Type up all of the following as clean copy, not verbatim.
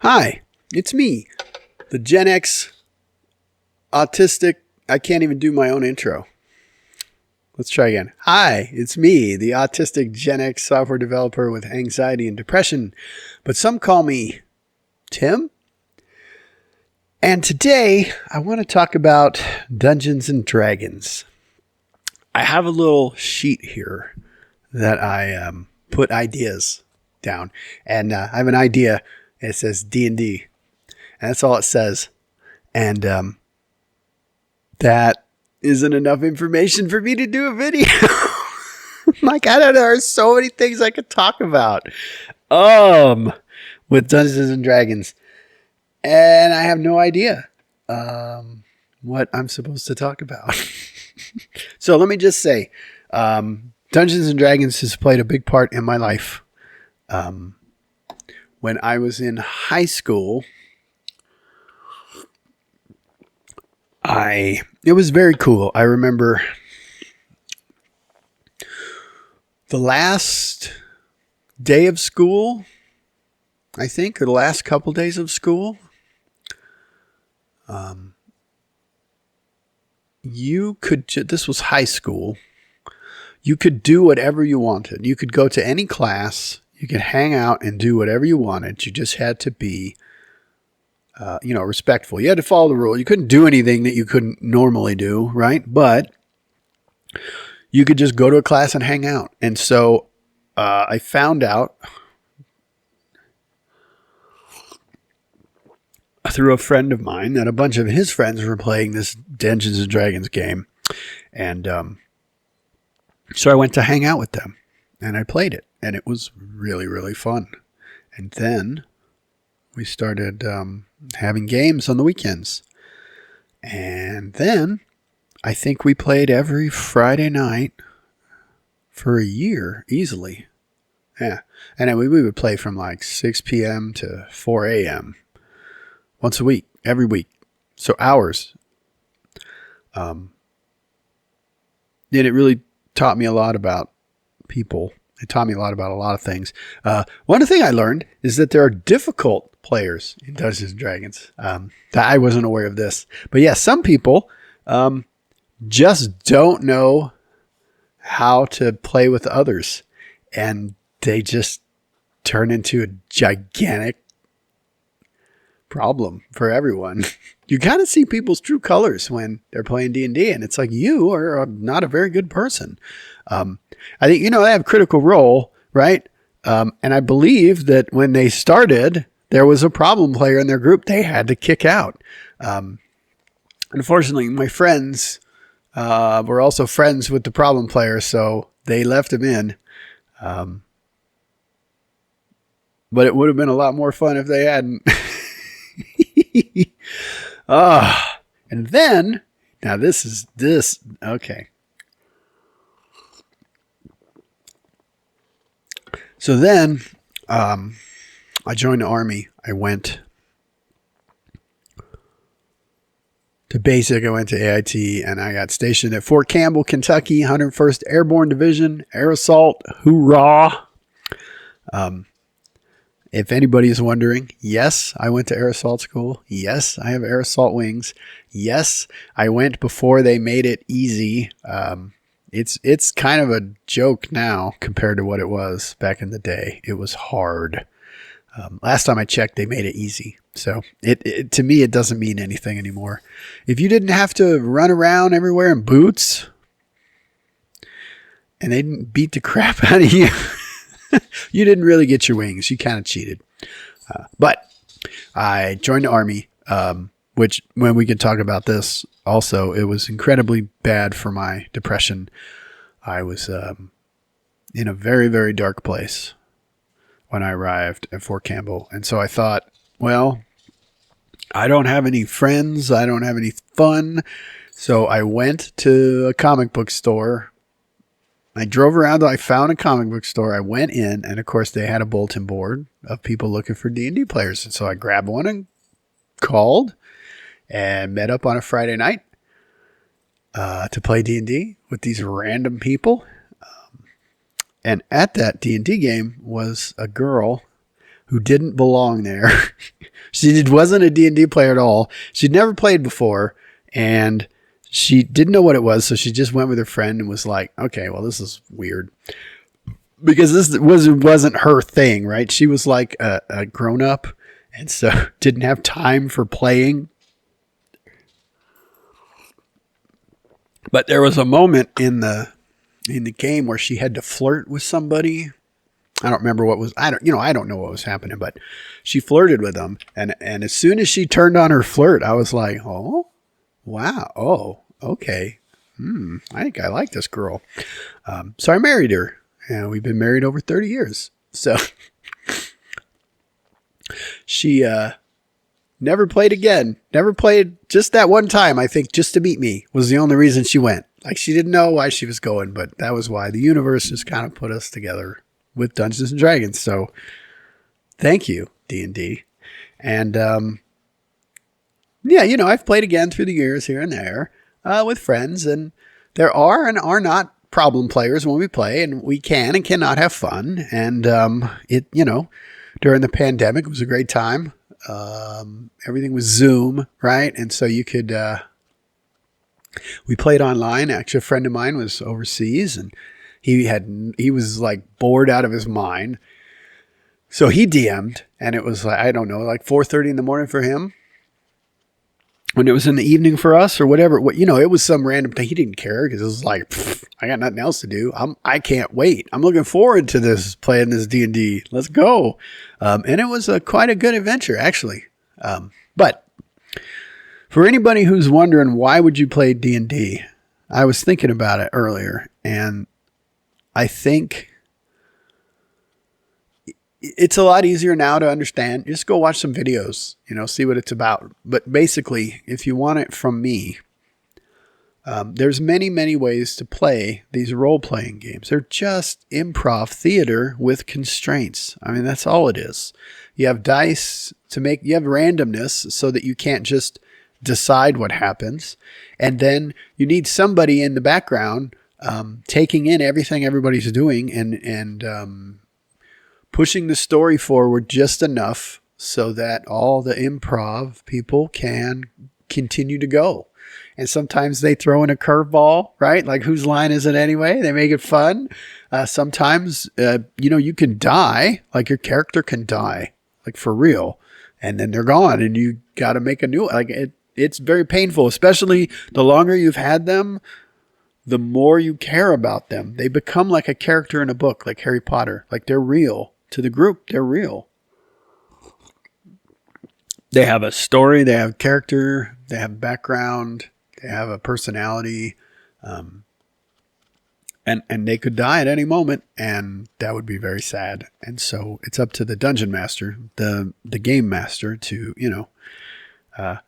Hi, it's me, the Gen X autistic. I can't even do my own intro. Let's try again. Hi, it's me, the autistic Gen X software developer with anxiety and depression, but some call me Tim. And today I want to talk about Dungeons and Dragons. I have a little sheet here that I put ideas down, and I have an idea. It says D&D, and that's all it says. And that isn't enough information for me to do a video. Like, I don't know. There's so many things I could talk about with Dungeons and Dragons. And I have no idea what I'm supposed to talk about. So let me just say, Dungeons and Dragons has played a big part in my life. When I was in high school, it was very cool. I remember the last day of school, I think, or the last couple days of school. This was high school. You could do whatever you wanted. You could go to any class. You could hang out and do whatever you wanted. You just had to be, respectful. You had to follow the rule. You couldn't do anything that you couldn't normally do, right? But you could just go to a class and hang out. And so I found out through a friend of mine that a bunch of his friends were playing this Dungeons and Dragons game. And so I went to hang out with them and I played it. And it was really, really fun. And then we started having games on the weekends. And then I think we played every Friday night for a year easily. Yeah. And then we would play from like 6 p.m. to 4 a.m. once a week, every week. So hours. And it really taught me a lot about people. It taught me a lot about a lot of things. One thing I learned is that there are difficult players in Dungeons and Dragons. That I wasn't aware of this. But yeah, some people just don't know how to play with others. And they just turn into a gigantic problem for everyone. You kind of see people's true colors when they're playing D&D. And it's like, you are not a very good person. I think, they have Critical Role, right? And I believe that when they started, there was a problem player in their group they had to kick out. Unfortunately, my friends were also friends with the problem player, so they left him in. But it would have been a lot more fun if they hadn't. And then, now this, okay. So then, I joined the Army. I went to basic. I went to AIT, and I got stationed at Fort Campbell, Kentucky, 101st Airborne Division, Air Assault. Hoorah! If anybody is wondering, yes, I went to Air Assault School. Yes, I have Air Assault wings. Yes, I went before they made it easy. It's kind of a joke now compared to what it was back in the day. It was hard. Last time I checked, they made it easy. So to me, it doesn't mean anything anymore. If you didn't have to run around everywhere in boots and they didn't beat the crap out of you, you didn't really get your wings. You kind of cheated. But I joined the Army, which when we could talk about this also, it was incredibly bad for my depression. I was in a very, very dark place when I arrived at Fort Campbell. And so I thought, well, I don't have any friends. I don't have any fun. So I went to a comic book store. I drove around. I found a comic book store. I went in, and of course they had a bulletin board of people looking for D&D players. And so I grabbed one and called and met up on a Friday night to play D&D with these random people. And at that D&D game was a girl who didn't belong there. She wasn't a D&D player at all. She'd never played before, and she didn't know what it was, so she just went with her friend and was like, okay, well, this is weird. Because this wasn't her thing, right? She was like a grown-up, and so didn't have time for playing. But there was a moment in the game where she had to flirt with somebody. I don't remember what was, I don't know what was happening, but she flirted with them. And as soon as she turned on her flirt, I was like, oh, wow. Oh, okay. I think I like this girl. So I married her, and we've been married over 30 years. So she, never played again. Never played, just that one time, I think, just to meet me was the only reason she went. Like, she didn't know why she was going, but that was why. The universe just kind of put us together with Dungeons and Dragons. So thank you, D&D. And yeah, I've played again through the years here and there with friends, and there are and are not problem players when we play, and we can and cannot have fun. And during the pandemic, it was a great time. Everything was Zoom, right? And so you could, we played online. Actually, a friend of mine was overseas, and he was like bored out of his mind. So he DM'd, and it was like, I don't know, like 4:30 in the morning for him, when it was in the evening for us or whatever. It was some random thing. He didn't care because it was like, I got nothing else to do. I can't wait. I'm looking forward to this, playing this D&D. Let's go. And it was quite a good adventure, actually. But for anybody who's wondering, why would you play D&D? I was thinking about it earlier, and I think it's a lot easier now to understand. Just go watch some videos, see what it's about. But basically, if you want it from me, there's many, many ways to play these role-playing games. They're just improv theater with constraints. I mean, that's all it is. You have dice you have randomness so that you can't just decide what happens. And then you need somebody in the background taking in everything everybody's doing and pushing the story forward just enough so that all the improv people can continue to go. And sometimes they throw in a curveball, right? Like, whose line is it anyway? They make it fun. Sometimes, you can die, like your character can die, like for real. And then they're gone, and you got to make a new, it's very painful, especially the longer you've had them, the more you care about them. They become like a character in a book, like Harry Potter. Like, they're real. To the group, they're real. They have a story, they have character, they have background, they have a personality, and they could die at any moment, and that would be very sad. And so it's up to the dungeon master, the game master, to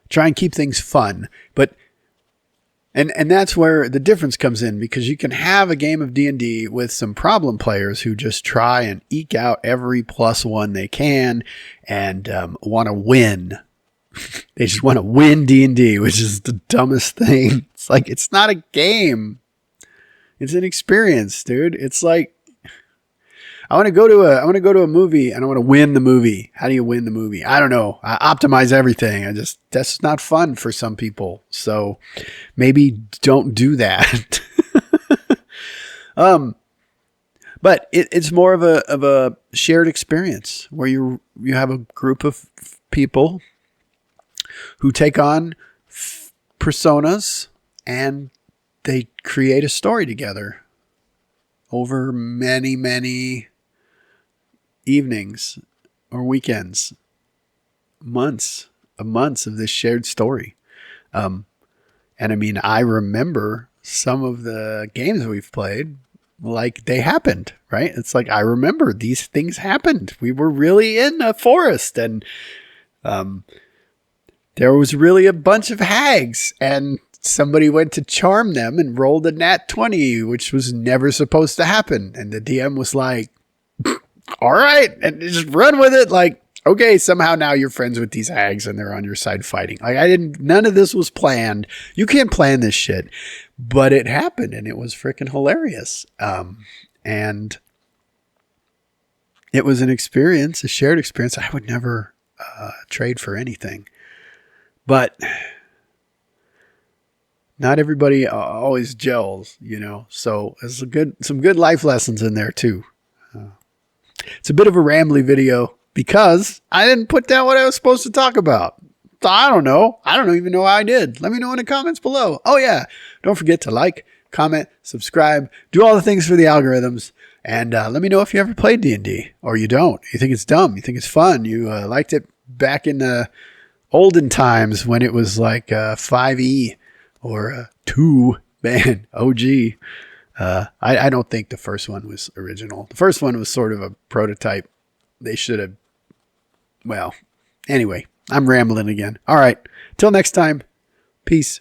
try and keep things fun. But And that's where the difference comes in, because you can have a game of D&D with some problem players who just try and eke out every +1 they can and want to win. They just want to win D&D, which is the dumbest thing. It's like, it's not a game. It's an experience, dude. It's like, I want to go to a movie and I want to win the movie. How do you win the movie? I don't know. I optimize everything. That's not fun for some people. So maybe don't do that. But it's more of a shared experience where you have a group of people who take on personas and they create a story together over many, many evenings or weekends, months of this shared story. And I mean, I remember some of the games we've played like they happened, right? It's like, I remember these things happened. We were really in a forest, and there was really a bunch of hags, and somebody went to charm them and rolled a nat 20, which was never supposed to happen. And the DM was like, all right, and just run with it. Like, okay, somehow now you're friends with these hags and they're on your side fighting. Like, none of this was planned. You can't plan this shit, but it happened, and it was freaking hilarious. And it was an experience, a shared experience. I would never trade for anything. But not everybody always gels, you know. So there's some good life lessons in there too. It's a bit of a rambly video because I didn't put down what I was supposed to talk about. So I don't know. I don't even know how I did. Let me know in the comments below. Oh yeah, don't forget to like, comment, subscribe, do all the things for the algorithms, and let me know if you ever played D&D or you don't. You think it's dumb. You think it's fun. You liked it back in the olden times when it was like 5e or 2, man, OG. I don't think the first one was original. The first one was sort of a prototype. They should have, well, anyway, I'm rambling again. All right, till next time, peace.